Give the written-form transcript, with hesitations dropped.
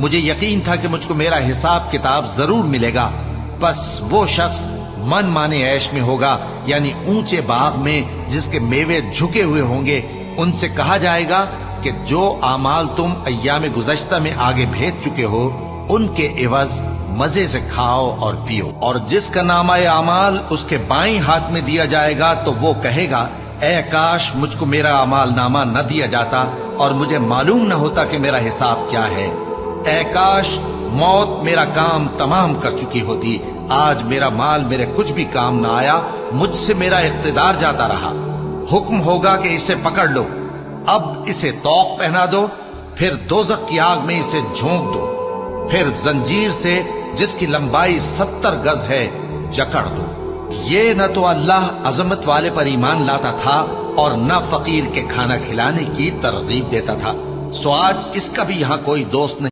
مجھے یقین تھا کہ مجھ کو میرا حساب کتاب ضرور ملے گا. بس وہ شخص من مانے عیش میں ہوگا، یعنی اونچے باغ میں جس کے میوے جھکے ہوئے ہوں گے. ان سے کہا جائے گا کہ جو اعمال تم ایام گزشتہ میں آگے بھیج چکے ہو ان کے عوض مزے سے کھاؤ اور پیو. اور جس کا نامہ اعمال اس کے بائیں ہاتھ میں دیا جائے گا تو وہ کہے گا اے کاش مجھ کو میرا اعمال نامہ نہ دیا جاتا اور مجھے معلوم نہ ہوتا کہ میرا حساب کیا ہے. اے کاش موت میرا کام تمام کر چکی ہوتی. آج میرا مال میرے کچھ بھی کام نہ آیا، مجھ سے میرا اقتدار جاتا رہا. حکم ہوگا کہ اسے پکڑ لو، اب اسے طوق پہنا دو، پھر دوزخ کی آگ میں اسے جھونک دو، پھر زنجیر سے جس کی لمبائی 70 گز ہے جکڑ دو. یہ نہ تو اللہ عظمت والے پر ایمان لاتا تھا اور نہ فقیر کے کھانا کھلانے کی ترغیب دیتا تھا. سو آج اس کا بھی یہاں کوئی دوست نہیں.